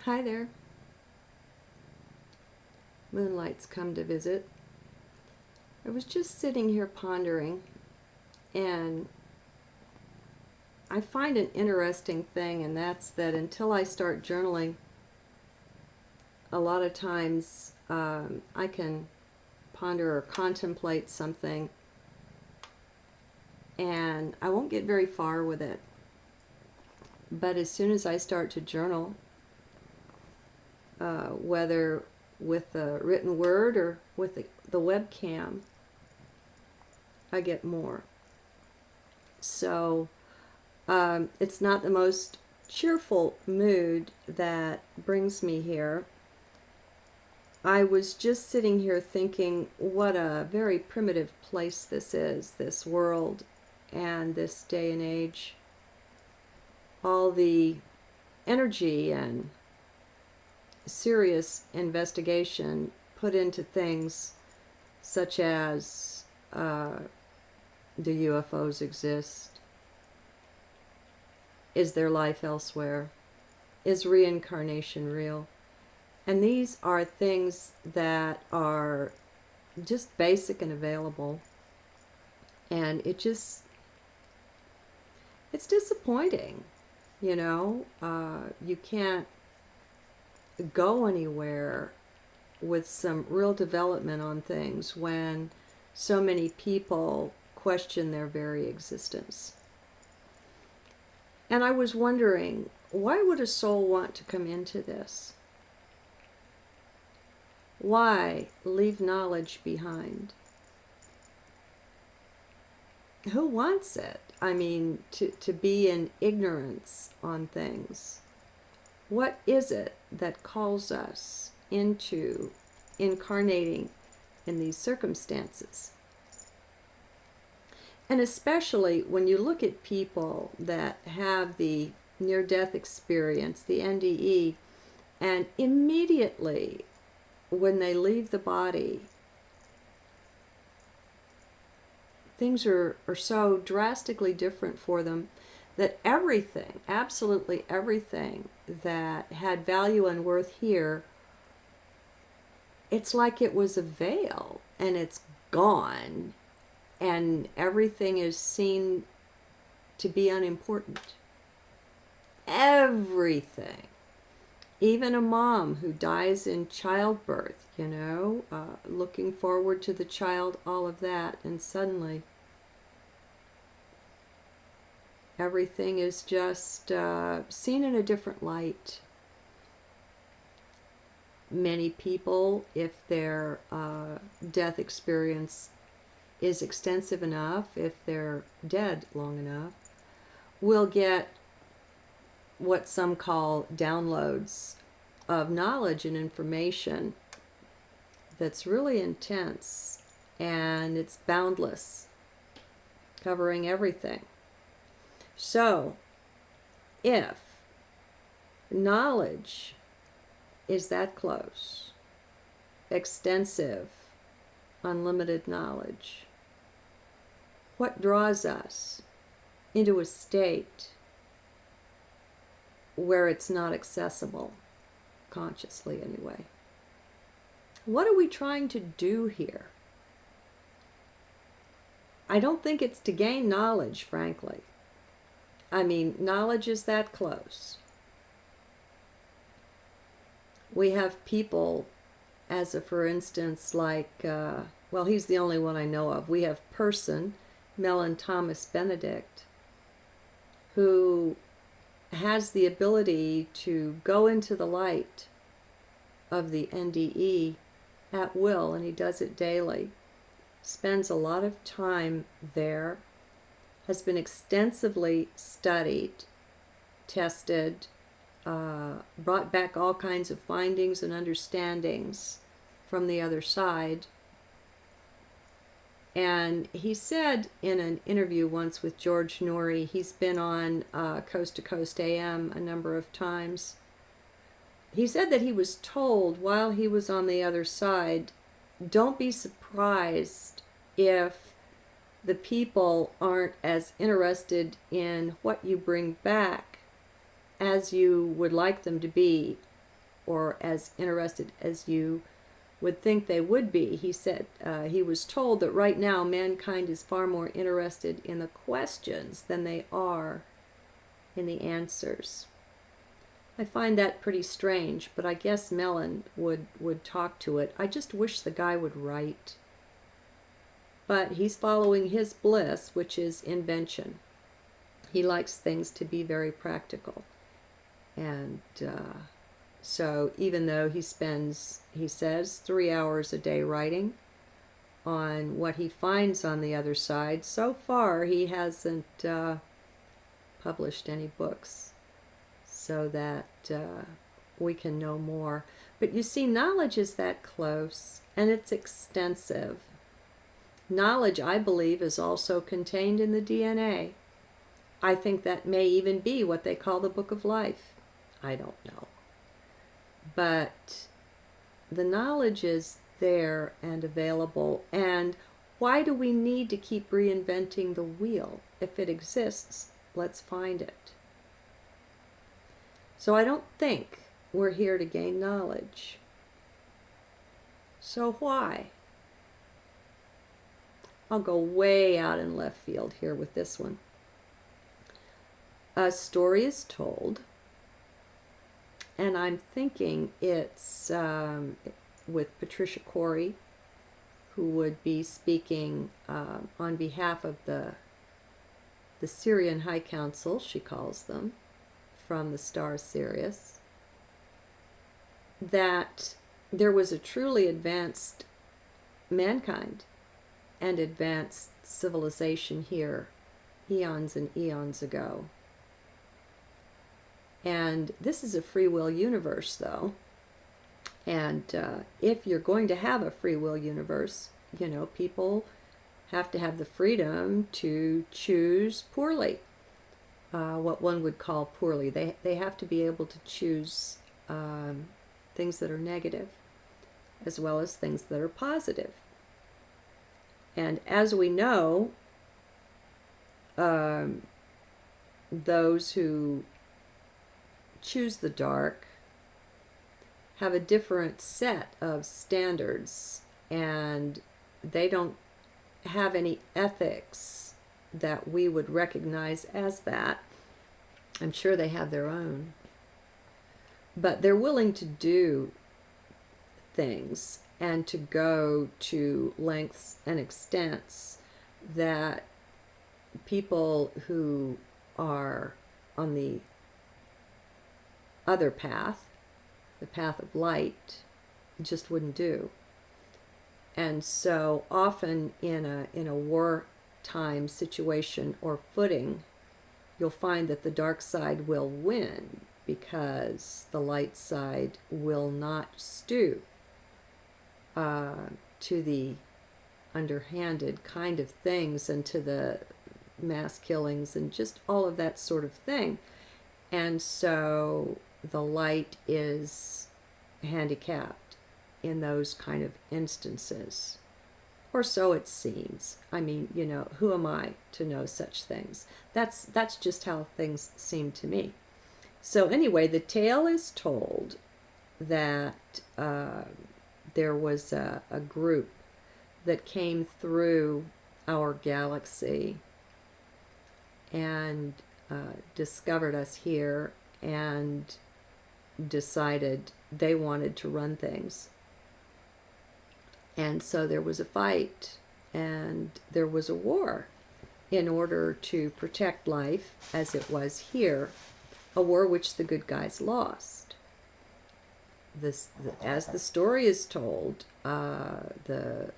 Hi there. Moonlight's come to visit. I was just sitting here pondering, and I find an interesting thing, and that's that until I start journaling, a lot of times I can ponder or contemplate something, and I won't get very far with it. But as soon as I start to journal, whether with the written word or with the webcam, I get more. So it's not the most cheerful mood that brings me here. I was just sitting here thinking what a very primitive place this is, this world and this day and age. All the energy and serious investigation put into things such as do UFOs exist? Is there life elsewhere? Is reincarnation real? And these are things that are just basic and available. And it's disappointing, you know? You can't go anywhere with some real development on things when so many people question their very existence. And I was wondering, why would a soul want to come into this? Why leave knowledge behind? Who wants it? I mean, to be in ignorance on things. What is it that calls us into incarnating in these circumstances? And especially when you look at people that have the near-death experience, the NDE, and immediately when they leave the body, things are so drastically different for them that everything, absolutely everything that had value and worth here, it's like it was a veil and it's gone. And everything is seen to be unimportant. Everything. Even a mom who dies in childbirth, looking forward to the child, all of that, and suddenly everything is just seen in a different light. Many people, if their death experience is extensive enough, if they're dead long enough, will get what some call downloads of knowledge and information that's really intense, and it's boundless, covering everything. So, if knowledge is that close, extensive, unlimited knowledge, what draws us into a state where it's not accessible, consciously anyway? What are we trying to do here? I don't think it's to gain knowledge, frankly. I mean, knowledge is that close. We have people, as a for instance, like, he's the only one I know of. We have person, Mellen-Thomas Benedict, who has the ability to go into the light of the NDE at will, and he does it daily. Spends a lot of time there, has been extensively studied, tested, brought back all kinds of findings and understandings from the other side. And he said in an interview once with George Noory, he's been on Coast to Coast AM a number of times, he said that he was told while he was on the other side, don't be surprised if the people aren't as interested in what you bring back as you would like them to be or as interested as you would think they would be. He said he was told that right now mankind is far more interested in the questions than they are in the answers. I find that pretty strange, but I guess Mellen would talk to it. I just wish the guy would write. But he's following his bliss, which is invention. He likes things to be very practical. And so even though he spends, he says, 3 hours a day writing on what he finds on the other side, so far he hasn't published any books so that we can know more. But you see, knowledge is that close, and it's extensive. Knowledge, I believe, is also contained in the DNA. I think that may even be what they call the Book of Life. I don't know. But the knowledge is there and available. And why do we need to keep reinventing the wheel? If it exists, let's find it. So I don't think we're here to gain knowledge. So why? I'll go way out in left field here with this one. A story is told, and I'm thinking it's with Patricia Corey, who would be speaking on behalf of the Syrian High Council, she calls them, from the star Sirius, that there was a truly advanced mankind and advanced civilization here eons and eons ago. And this is a free will universe, though. And if you're going to have a free will universe, you know, people have to have the freedom to choose poorly. What one would call poorly. They have to be able to choose things that are negative as well as things that are positive. And as we know, those who choose the dark have a different set of standards, and they don't have any ethics that we would recognize as that. I'm sure they have their own. But they're willing to do things and to go to lengths and extents that people who are on the other path, the path of light, just wouldn't do. And so often in a wartime situation or footing, you'll find that the dark side will win because the light side will not stoop to the underhanded kind of things and to the mass killings and just all of that sort of thing. And so the light is handicapped in those kind of instances. Or so it seems. I mean, you know, who am I to know such things? That's just how things seem to me. So anyway, the tale is told that there was a group that came through our galaxy and discovered us here and decided they wanted to run things. And so there was a fight and there was a war in order to protect life as it was here, a war which the good guys lost. As the story is told, the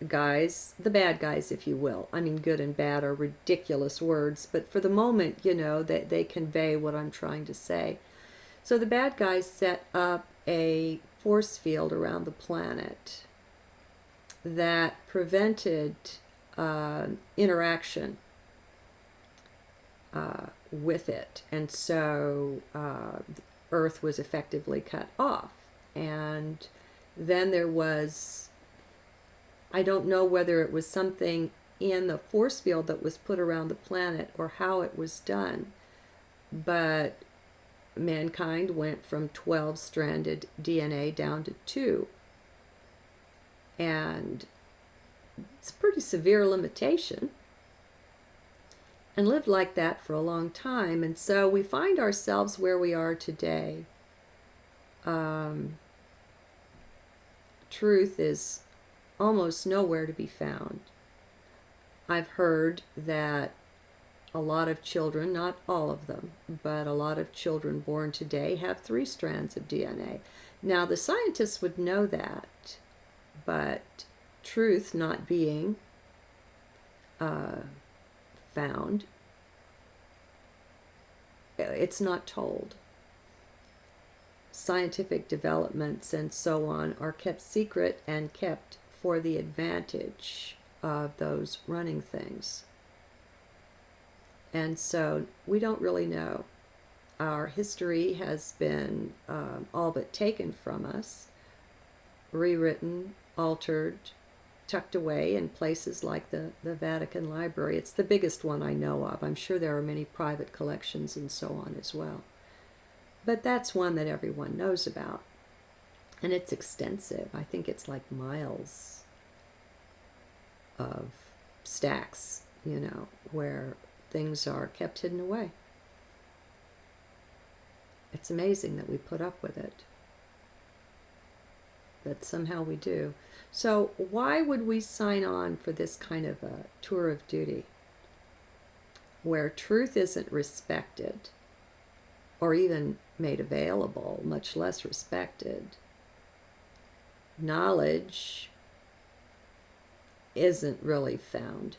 guys, the bad guys, if you will, I mean, good and bad are ridiculous words, but for the moment, you know, they convey what I'm trying to say. So the bad guys set up a force field around the planet that prevented interaction with it. And so Earth was effectively cut off. And then there was, I don't know whether it was something in the force field that was put around the planet or how it was done, but mankind went from 12-stranded DNA down to 2. And it's a pretty severe limitation. And lived like that for a long time. And so we find ourselves where we are today. Truth is almost nowhere to be found. I've heard that a lot of children, not all of them, but a lot of children born today have 3 strands of DNA. Now, the scientists would know that, but truth not being found, it's not told. Scientific developments and so on are kept secret and kept for the advantage of those running things. And so we don't really know. Our history has been all but taken from us, rewritten, altered, tucked away in places like the Vatican Library. It's the biggest one I know of. I'm sure there are many private collections and so on as well. But that's one that everyone knows about. And it's extensive. I think it's like miles of stacks, where things are kept hidden away. It's amazing that we put up with it. But somehow we do. So why would we sign on for this kind of a tour of duty where truth isn't respected or even made available, much less respected? Knowledge isn't really found.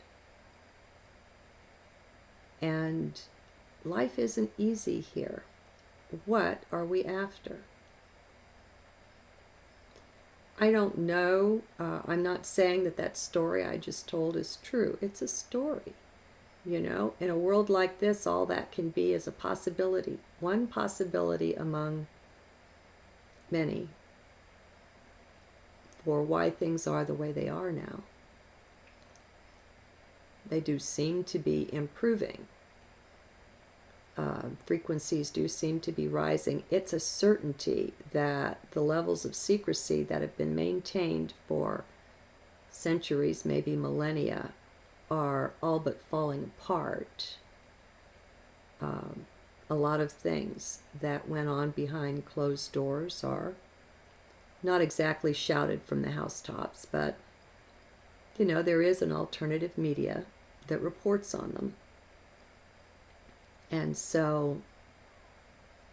And life isn't easy here. What are we after? I don't know. I'm not saying that story I just told is true. It's a story. In a world like this, all that can be is a possibility. One possibility among many for why things are the way they are now. They do seem to be improving. Frequencies do seem to be rising. It's a certainty that the levels of secrecy that have been maintained for centuries, maybe millennia, are all but falling apart. A lot of things that went on behind closed doors are not exactly shouted from the housetops, but there is an alternative media that reports on them. And so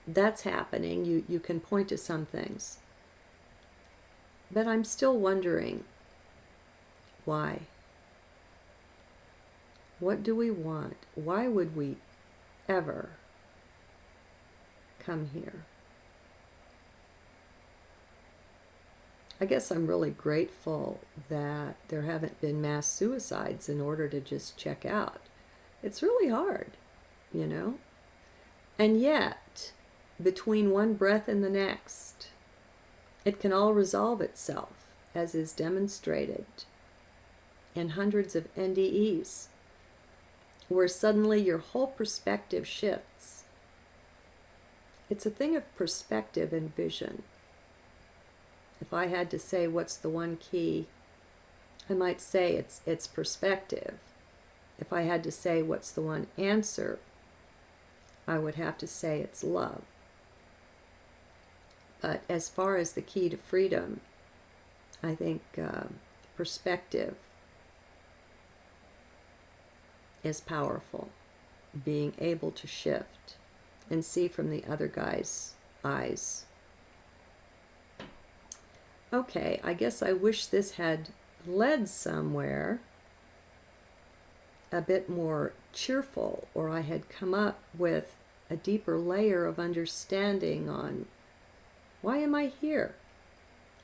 that's happening. You can point to some things. But I'm still wondering why. What do we want? Why would we ever come here? I guess I'm really grateful that there haven't been mass suicides in order to just check out. It's really hard. And yet, between one breath and the next, it can all resolve itself, as is demonstrated in hundreds of NDEs, where suddenly your whole perspective shifts. It's a thing of perspective and vision. If I had to say what's the one key, I might say it's perspective. If I had to say what's the one answer, I would have to say it's love. But as far as the key to freedom, I think perspective is powerful. Being able to shift and see from the other guy's eyes. Okay, I guess I wish this had led somewhere a bit more cheerful, or I had come up with a deeper layer of understanding on why am I here?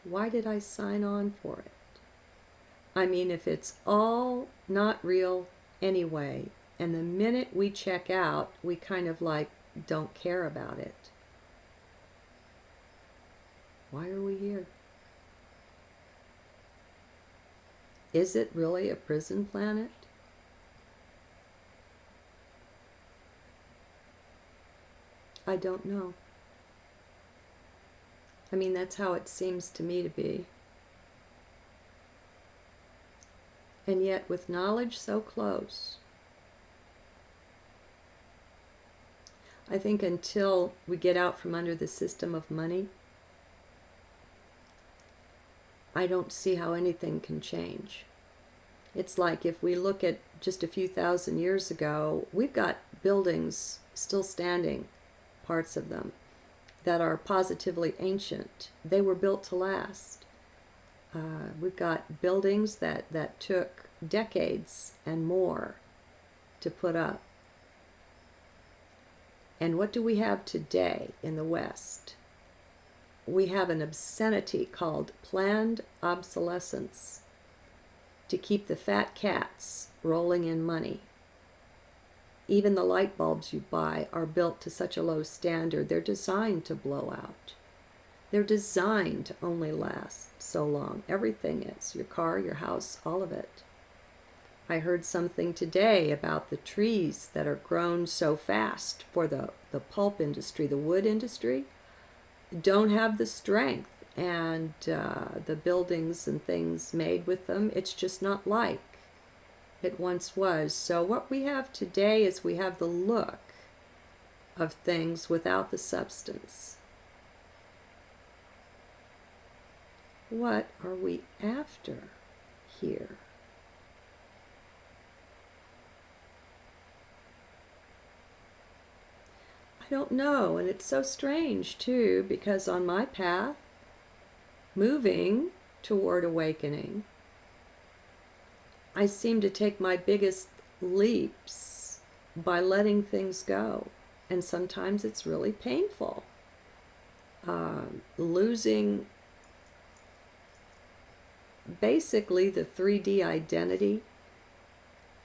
Why did I sign on for it? I mean, if it's all not real anyway, and the minute we check out, we kind of don't care about it. Why are we here? Is it really a prison planet? I don't know. I mean, that's how it seems to me to be. And yet, with knowledge so close, I think until we get out from under the system of money, I don't see how anything can change. It's like if we look at just a few thousand years ago, we've got buildings still standing, parts of them, that are positively ancient. They were built to last. We've got buildings that took decades and more to put up. And what do we have today in the West? We have an obscenity called planned obsolescence to keep the fat cats rolling in money. Even the light bulbs you buy are built to such a low standard, they're designed to blow out. They're designed to only last so long. Everything is. Your car, your house, all of it. I heard something today about the trees that are grown so fast for the pulp industry, the wood industry, don't have the strength, and the buildings and things made with them, it's just not like it once was. So what we have today is we have the look of things without the substance. What are we after here? I don't know, and it's so strange too, because on my path, moving toward awakening, I seem to take my biggest leaps by letting things go, and sometimes it's really painful. Losing basically the 3D identity,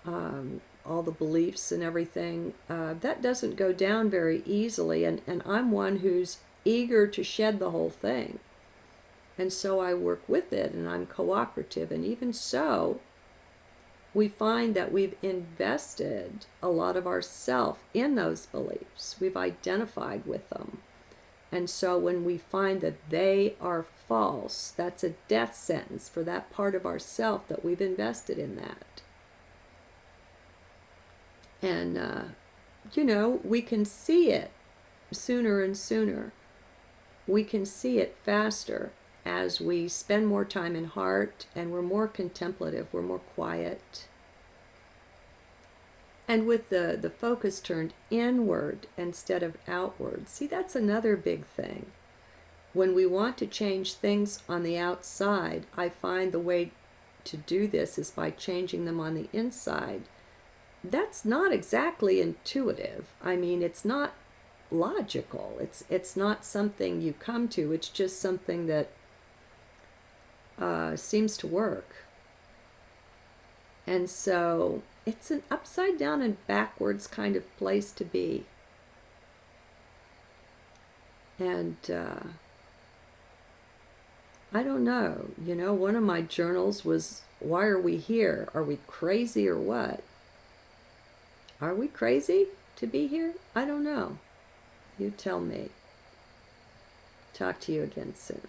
all the beliefs and everything, that doesn't go down very easily, and I'm one who's eager to shed the whole thing. And so I work with it, and I'm cooperative, and even so, we find that we've invested a lot of ourself in those beliefs. We've identified with them. And so when we find that they are false, that's a death sentence for that part of ourself that we've invested in that. And, we can see it sooner and sooner. We can see it faster as we spend more time in heart, and we're more contemplative, we're more quiet. And with the focus turned inward instead of outward. See, that's another big thing. When we want to change things on the outside, I find the way to do this is by changing them on the inside. That's not exactly intuitive. I mean, it's not logical. It's not something you come to. It's just something that seems to work. And so it's an upside down and backwards kind of place to be. And I don't know. One of my journals was, why are we here? Are we crazy or what? Are we crazy to be here? I don't know. You tell me. Talk to you again soon.